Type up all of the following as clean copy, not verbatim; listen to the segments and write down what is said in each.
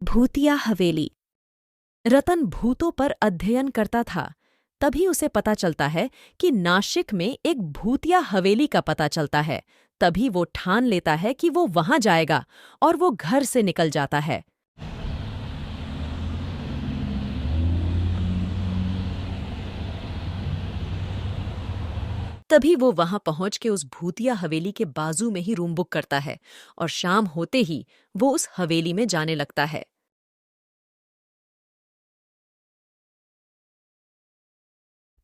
भूतिया हवेली। रतन भूतों पर अध्ययन करता था। तभी उसे पता चलता है कि नाशिक में एक भूतिया हवेली का पता चलता है। तभी वो ठान लेता है कि वो वहां जाएगा और वो घर से निकल जाता है। तभी वो वहां पहुंच के उस भूतिया हवेली के बाजू में ही रूम बुक करता है और शाम होते ही वो उस हवेली में जाने लगता है।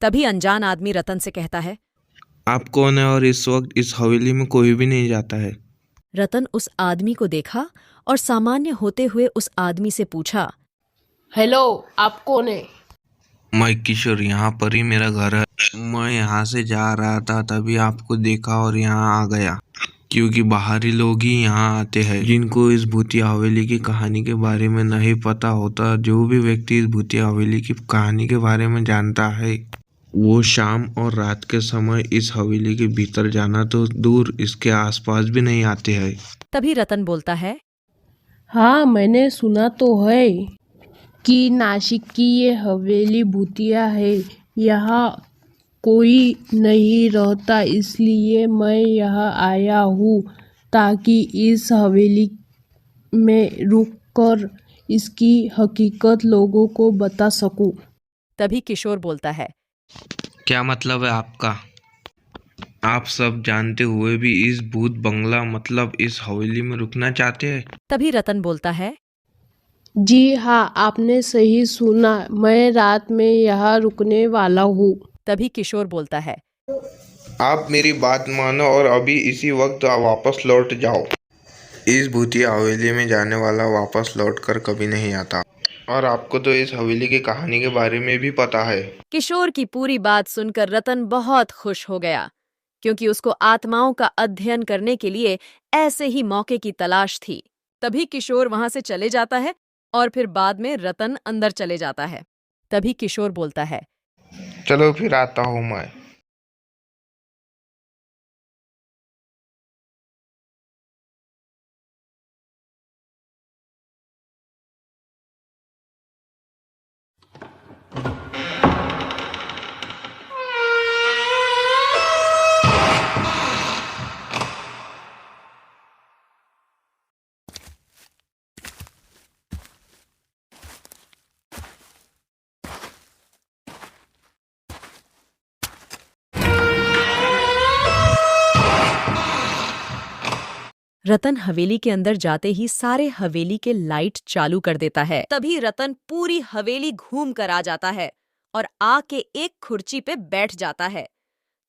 तभी अनजान आदमी रतन से कहता है, आप कौन है और इस वक्त इस हवेली में कोई भी नहीं जाता है। रतन उस आदमी को देखा और सामान्य होते हुए उस आदमी से पूछा, हेलो, आप कौन है? मैं किशोर, यहाँ पर ही मेरा घर है। मैं यहाँ से जा रहा था तभी आपको देखा और यहाँ आ गया, क्योंकि बाहरी लोग ही यहाँ आते हैं जिनको इस भूतिया हवेली की कहानी के बारे में नहीं पता होता। जो भी व्यक्ति इस भूतिया हवेली की कहानी के बारे में जानता है वो शाम और रात के समय इस हवेली के भीतर जाना तो दूर, इसके आसपास भी नहीं आते हैं। तभी रतन बोलता है, हाँ, मैंने सुना तो है कि नासिक की ये हवेली भूतिया है। यहाँ कोई नहीं रहता, इसलिए मैं यहाँ आया हूँ ताकि इस हवेली में रुककर इसकी हकीकत लोगों को बता सकूं। तभी किशोर बोलता है, क्या मतलब है आपका? आप सब जानते हुए भी इस भूत बंगला मतलब इस हवेली में रुकना चाहते हैं? तभी रतन बोलता है, जी हाँ, आपने सही सुना, मैं रात में यहाँ रुकने वाला हूँ। तभी किशोर बोलता है, आप मेरी बात मानो और अभी इसी वक्त वापस लौट जाओ। इस भूतिया हवेली में जाने वाला वापस लौटकर कभी नहीं आता, और आपको तो इस हवेली की कहानी के बारे में भी पता है। किशोर की पूरी बात सुनकर रतन बहुत खुश हो गया, क्योंकि उसको आत्माओं का अध्ययन करने के लिए ऐसे ही मौके की तलाश थी। तभी किशोर वहां से चले जाता है और फिर बाद में रतन अंदर चले जाता है। तभी किशोर बोलता है, चलो फिर आता हूँ मैं। रतन हवेली के अंदर जाते ही सारे हवेली के लाइट चालू कर देता है। तभी रतन पूरी हवेली घूम कर आ जाता है और आके एक कुर्सी पे बैठ जाता है।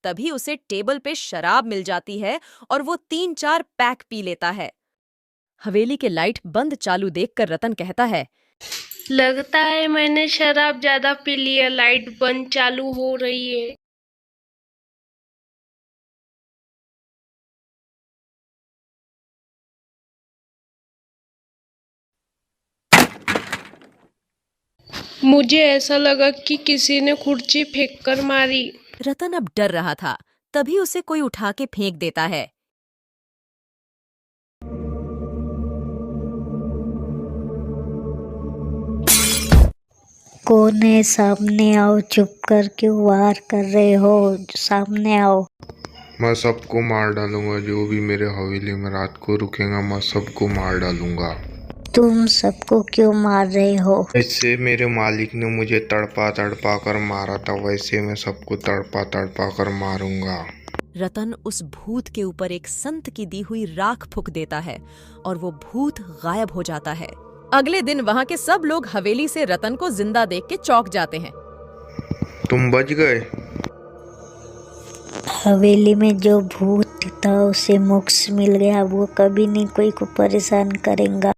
तभी उसे टेबल पे शराब मिल जाती है और वो 3-4 पैक पी लेता है। हवेली के लाइट बंद चालू देखकर रतन कहता है, लगता है मैंने शराब ज्यादा पी ली है, लाइट बंद चालू हो रही है। मुझे ऐसा लगा कि किसी ने कुर्सी फेंक कर मारी। रतन अब डर रहा था। तभी उसे कोई उठा के फेंक देता है। कौन है? सामने आओ। चुप कर क्यों वार कर रहे हो? सामने आओ। मैं सबको मार डालूंगा, जो भी मेरे हवेली में रात को रुकेगा मैं सबको मार डालूंगा। तुम सबको क्यों मार रहे हो? वैसे मेरे मालिक ने मुझे तड़पा तड़पा कर मारा था, वैसे मैं सबको तड़पा तड़पा कर मारूंगा। रतन उस भूत के ऊपर एक संत की दी हुई राख फूंक देता है और वो भूत गायब हो जाता है। अगले दिन वहां के सब लोग हवेली से रतन को जिंदा देख के चौंक जाते हैं। तुम बच गए। हवेली में जो भूत था उसे मोक्ष मिल गया। वो कभी नहीं कोई को परेशान करेगा।